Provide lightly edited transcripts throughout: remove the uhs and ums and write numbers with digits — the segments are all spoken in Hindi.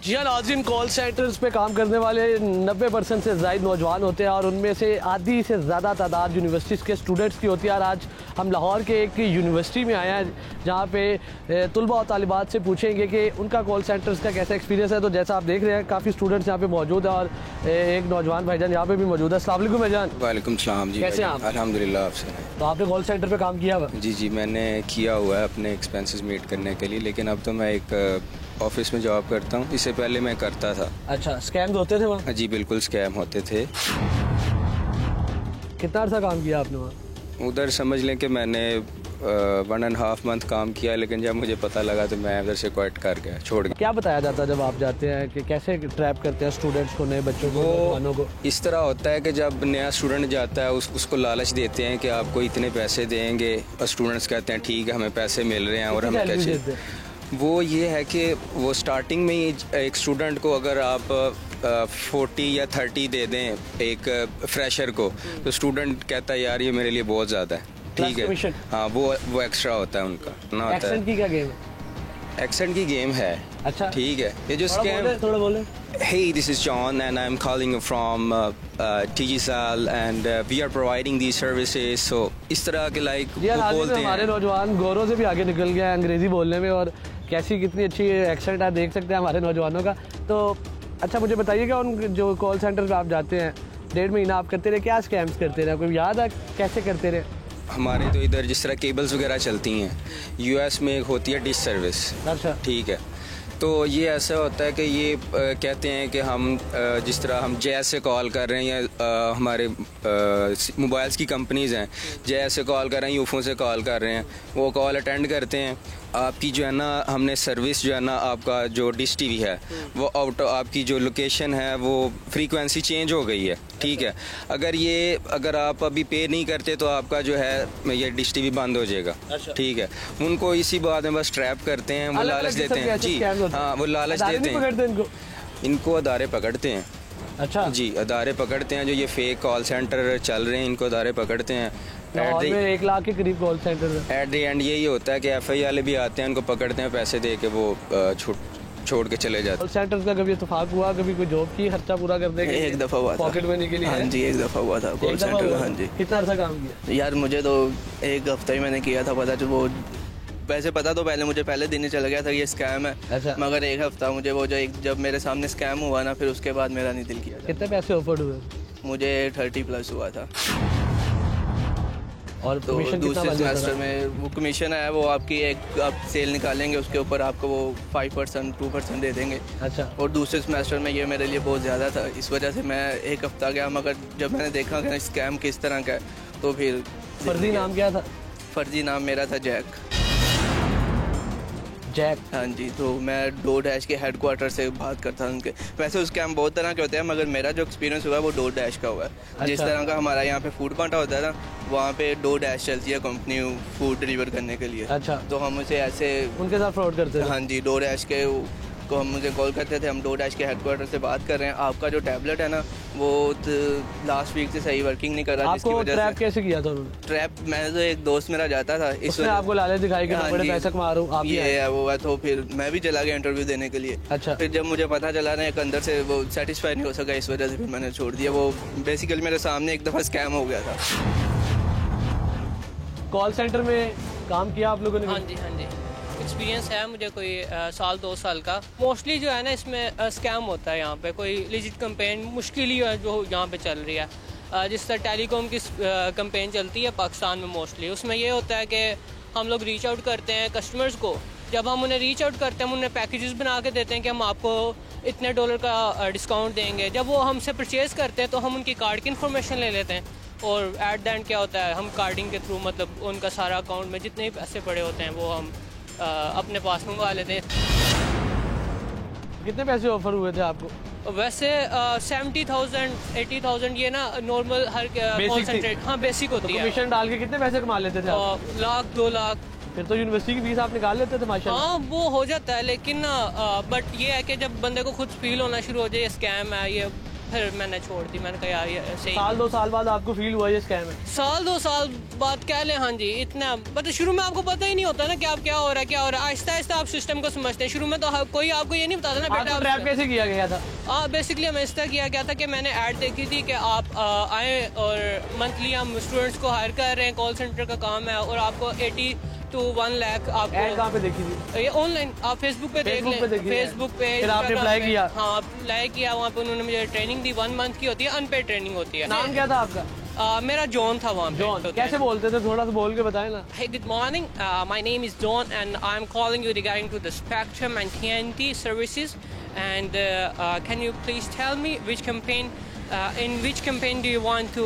जी हाँ नाज़रीन, कॉल सेंटर्स पे काम करने वाले 90% से ज़ायद नौजवान होते हैं और उनमें से आधी से ज़्यादा तादाद यूनिवर्सिटीज़ के स्टूडेंट्स की होती है। और आज हम लाहौर के एक यूनिवर्सिटी में आए हैं जहाँ पे तुलबा और तालिबात से पूछेंगे कि उनका कॉल सेंटर्स का कैसा एक्सपीरियंस है। तो जैसा आप देख रहे हैं काफ़ी स्टूडेंट्स यहाँ पे मौजूद है और एक नौजवान भाईजान यहाँ पे भी मौजूद है। अस्सलाम वालेकुम भाईजान। वालेकुम सलाम जी। कैसे हैं आप? अल्हम्दुलिल्लाह। आपसे? तो आपने कॉल सेंटर पे काम किया हुआ? जी मैंने किया हुआ है अपने एक्सपेंसेस मीट करने के लिए, लेकिन अब तो मैं एक ऑफिस में जॉब करता हूँ। इससे पहले मैं करता था। अच्छा, स्कैम होते थे वहाँ? जी बिल्कुल, स्कैम होते थे। कितना अर्सा काम किया आपने वहाँ? उधर समझ लें कि मैंने 1.5 मंथ काम किया, लेकिन जब मुझे पता लगा तो मैं उधर से क्विट कर गया, छोड़ गया। क्या बताया जाता है जब आप जाते हैं कि कैसे ट्रैप करते हैं स्टूडेंट्स को, नए बच्चों को, नौजवानों को? इस तरह होता है कि जब नया स्टूडेंट जाता है उसको लालच देते हैं कि आपको इतने पैसे देंगे, और स्टूडेंट्स कहते हैं ठीक है हमें पैसे मिल रहे हैं और हमें कैसे। वो ये है कि वो स्टार्टिंग में ही एक स्टूडेंट को अगर आप 40 या 30 दे दें एक फ्रेशर को, तो स्टूडेंट कहता है यार ये मेरे लिए बहुत ज़्यादा है, ठीक है। हाँ, वो एक्स्ट्रा होता है उनका ना। होता है की क्या गेम है? एक्सेंट की गेम है। अच्छा, ठीक है। ये जो स्कैम, थोड़ा बोले। Hey, this is John and I'm calling from TGSAL and we are providing these services. So इस तरह के लाइक बोलते हैं। हमारे नौजवान गोरों से भी आगे निकल गया है अंग्रेजी बोलने में, और कैसी कितनी अच्छी एक्सेंट आप देख सकते हैं हमारे नौजवानों का। तो अच्छा मुझे बताइएगा, उन जो कॉल सेंटर पे आप जाते हैं 1.5 महीना आप करते रहे, क्या स्कैम्स करते रहे? कोई याद है कैसे करते रहे? हमारे तो इधर जिस तरह केबल्स वगैरह चलती हैं, यूएस में एक होती है डिश सर्विस। अच्छा, ठीक है। तो ये ऐसा होता है कि ये कहते हैं कि हम जिस तरह हम जैस से कॉल कर रहे हैं या हमारे मोबाइल्स की कंपनीज़ हैं, जैस से कॉल कर रहे हैं, यूफो से कॉल कर रहे हैं, वो कॉल अटेंड करते हैं। आपकी जो है ना, हमने सर्विस जो है ना, आपका जो डिश टीवी है वो आपकी जो लोकेशन है वो फ्रीक्वेंसी चेंज हो गई है, ठीक है। अगर आप अभी पे नहीं करते तो आपका जो है ये डिश टीवी बंद हो जाएगा, ठीक है। उनको इसी बात में बस ट्रैप करते हैं, वो लालच देते हैं। जी हाँ, वो लालच देते हैं। इनको अदारे पकड़ते हैं। अच्छा जी, अदारे पकड़ते हैं। जो ये फेक कॉल सेंटर चल रहे हैं इनको अदारे पकड़ते हैं। 1 लाख के करीब कॉल सेंटर है। एट द एंड यही होता है कि FI वाले भी आते हैं, उनको पकड़ते हैं, पैसे दे के वो छोड़ के चले जाते हैं। कॉल सेंटर का कभी इत्तेफाक हुआ, कभी कोई जॉब की खर्चा पूरा करने के? एक दफ़ा हुआ था, पॉकेट मनी के लिए। हाँ जी, एक दफ़ा हुआ था कॉल सेंटर का। हाँ जी। कितना अर्सा काम किया? यार मुझे तो 1 हफ्ता ही मैंने किया था। पता जो वो वैसे पता तो मुझे पहले दिन ही चला गया था ये स्कैम है। अच्छा। मगर 1 हफ्ता मुझे वो जब मेरे सामने स्कैम हुआ ना, फिर उसके बाद मेरा नहीं दिल किया। कितने पैसे ऑफर्ड हुए? मुझे 30+ हुआ था। और तो दूसरे सेमेस्टर में वो कमीशन है, वो आपकी एक आप सेल निकालेंगे उसके ऊपर आपको वो 5% 2% दे देंगे। अच्छा। और दूसरे सेमेस्टर में ये मेरे लिए बहुत ज़्यादा था, इस वजह से मैं 1 हफ्ता गया। मगर जब मैंने देखा कि स्कैम किस तरह का है, तो फिर। फर्जी नाम क्या था? फर्जी नाम मेरा था जैक। हाँ जी। तो मैं DoorDash के हेडक्वार्टर से बात करता हूँ उनके। वैसे उस स्कैम बहुत तरह के होते हैं, मगर मेरा जो एक्सपीरियंस हुआ है वो DoorDash का हुआ है। अच्छा। जिस तरह का हमारा यहाँ पे फूड पांडा होता है ना, वहाँ पे DoorDash चलती है कंपनी फूड डिलीवर करने के लिए। अच्छा। तो हम उसे ऐसे उनके साथ फ्रॉड करते हैं? हाँ जी, DoorDash के को हम मुझे कॉल करते थे, हम DoorDash के हेडक्वार्टर से बात कर रहे हैं, आपका जो टैबलेट है ना वो लास्ट वीक से सही वर्किंग नहीं कर रहा। जिसकी वजह से ट्रैप कैसे किया था उन्होंने? ट्रैप मैंने तो एक दोस्त मेरा जाता था, इसमें आपको लालच दिखाई कि मैं बड़े पैसे कमा रहा हूं, आप ये है वो है। तो फिर मैं भी चला गया इंटरव्यू देने के लिए। अच्छा। फिर जब मुझे पता चला ना, एक अंदर से वो सेटिस्फाई नहीं हो सका, इस वजह से फिर मैंने छोड़ दिया। वो बेसिकली मेरे सामने एक दफ़ा स्कैम हो गया था। कॉल सेंटर में काम किया आप लोगों ने? हाँ जी, हाँ जी, एक्सपीरियंस है मुझे कोई 1-2 साल का। मोस्टली जो है ना इसमें स्कैम होता है। यहाँ पे कोई लिजिट कंपेन मुश्किल ही है जो यहाँ पे चल रही है। जिस तरह टेलीकॉम की कंपेन चलती है पाकिस्तान में मोस्टली, उसमें ये होता है कि हम लोग रीच आउट करते हैं कस्टमर्स को। जब हम उन्हें रीच आउट करते हैं, हम उन्हें पैकेजेस बना के देते हैं कि हम आपको इतने $1 का डिस्काउंट देंगे। जब वो हमसे परचेज़ करते हैं तो हम उनकी कार्ड की इन्फॉर्मेशन ले लेते हैं, और एट द एंड क्या होता है, हम कार्डिंग के थ्रू मतलब उनका सारा अकाउंट में जितने भी पैसे पड़े होते हैं वो हम अपने पास मंगवा लेते हैं। कितने पैसे ऑफर हुए थे आपको? वैसे 70,000 80,000 ये ना नॉर्मल हर कॉल सेंटर। हाँ, बेसिक होती है। कमीशन डाल के कितने पैसे कमा लेते थे आप? 1-2 लाख। फिर तो यूनिवर्सिटी की फीस आप निकाल लेते थे माशाल्लाह। हाँ, वो हो जाता है, लेकिन बट ये है कि जब बंदे को खुद फील होना शुरू हो जाए स्कैम है, ये फिर मैंने छोड़ दी। मैंने कहा यार ये सही। साल 2 साल बाद आपको फील हुआ ये स्कैम है? साल 2 साल बाद कह लें, हाँ जी। इतना मतलब शुरू में आपको पता ही नहीं होता ना कि आप क्या हो रहा है क्या हो रहा है। आहिस्ता आहिस्ता आप सिस्टम को समझते हैं। शुरू में तो कोई आपको ये नहीं बताता ना बेटा। ट्रैप कैसे किया गया था? बेसिकली हमें इस तरह किया गया था कि मैंने ऐड देखी थी कि आप आए और मंथली हम स्टूडेंट्स को हायर कर रहे हैं, कॉल सेंटर का काम है, और आपको 80 to 1 लाख आपको। ऐड कहाँ पे देखी थी? ये ऑनलाइन आप फेसबुक पे देख लें। फेसबुक पे फिर आपने अप्लाई किया? हाँ, अप्लाई किया। वहाँ पे उन्होंने मुझे ट्रेनिंग दी। 1 मंथ की होती है, अनपेड ट्रेनिंग होती है। नाम क्या था आपका? मेरा जॉन था वहाँ पे। जॉन कैसे बोलते थे? थोड़ा सा बोल के बताए ना। Hey, good morning. My name is John, and I'm calling you regarding to the Spectrum and TNT services. And can you please tell me which campaign, in which campaign do you want to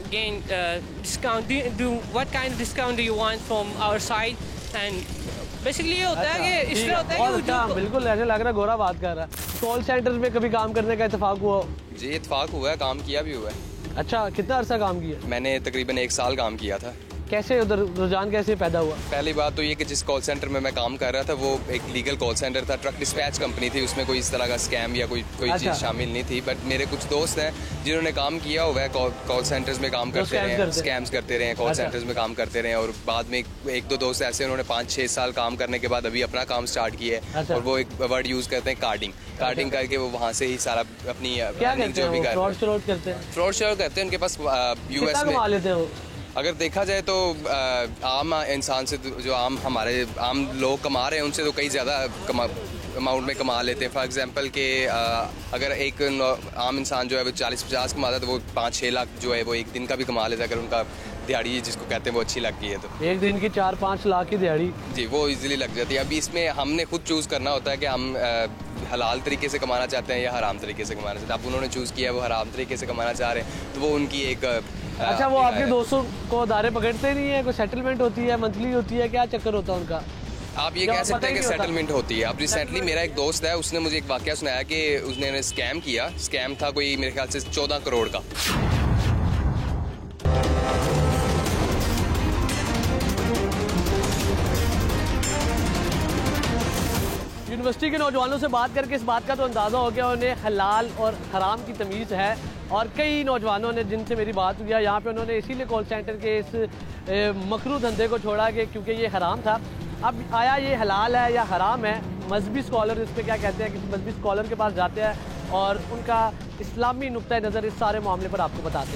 gain discount? What kind of discount do you want from our side? And basically ये होता है कि इस तरह होता है कि बिल्कुल ऐसे लग रहा है गोरा बात कर रहा है। कॉल सेंटर में कभी काम करने का इत्तेफाक हुआ? जी इत्तेफाक हुआ है, काम किया भी हुआ है। अच्छा, कितना अरसा काम किया? मैंने तकरीबन 1 साल काम किया था। कैसे उधर रुझान कैसे पैदा हुआ? पहली बात तो ये कि जिस कॉल सेंटर में मैं काम कर रहा था वो एक लीगल कॉल सेंटर था, ट्रक डिस्पैच कंपनी थी। उसमें कोई इस तरह का स्कैम या कोई चीज़ शामिल नहीं थी। बट मेरे कुछ दोस्त हैं जिन्होंने काम किया हुआ है, कॉल सेंटर्स में काम करते रहे, स्कैम्स करते रहे, कॉल सेंटर्स में काम करते रहे, और बाद में 1-2 दोस्त ऐसे उन्होंने 5-6 साल काम करने के बाद अभी अपना काम स्टार्ट किया है। और वो एक वर्ड यूज़ करते हैं कार्डिंग करके वो वहाँ से ही सारा अपनी जो भी फ्रॉड करते हैं। उनके पास यूएस में लेते हैं वो। अगर देखा जाए तो आम इंसान से जो आम लोग कमा रहे हैं उनसे तो कई ज़्यादा अमाउंट में कमा लेते हैं। फॉर एग्जांपल कि अगर एक आम इंसान जो है वो 40-50 कमाता है तो वो 5-6 लाख जो है वो एक दिन का भी कमा लेता है, अगर उनका दिहाड़ी जिसको कहते हैं वो अच्छी लगती है तो। एक दिन की 4-5 लाख की दिहाड़ी जी वो इजीली लग जाती है। अभी इसमें हमने खुद चूज़ करना होता है कि हम हलाल तरीके से कमाना चाहते हैं या हराम तरीके से कमाना चाहते हैं। अब उन्होंने चूज़ किया वो हराम तरीके से कमाना चाह रहे हैं तो वो उनकी एक अच्छा, वो आपके दोस्तों को दारे पकड़ते नहीं है? कोई सेटलमेंट होती है, मंथली होती है, क्या चक्कर होता है उनका? आप ये कह सकते हैं कि सेटलमेंट होती है। अब रिसेंटली मेरा एक दोस्त है, उसने मुझे एक वाकया सुनाया कि उसने स्कैम किया। स्कैम था कोई मेरे ख्याल से 14 करोड़ का। यूनिवर्सिटी के नौजवानों से बात करके इस बात का तो अंदाज़ा हो गया उन्हें हलाल और हराम की तमीज़ है। और कई नौजवानों ने जिनसे मेरी बात हुई है यहाँ पे, उन्होंने इसीलिए कॉल सेंटर के इस मकरू धंधे को छोड़ा कि क्योंकि ये हराम था। अब आया ये हलाल है या हराम है, मजहबी स्कॉलर इस पर क्या कहते हैं? किसी मजहबी स्कॉलर के पास जाते हैं और उनका इस्लामी नुक्ता नज़र इस सारे मामले पर आपको बताते हैं।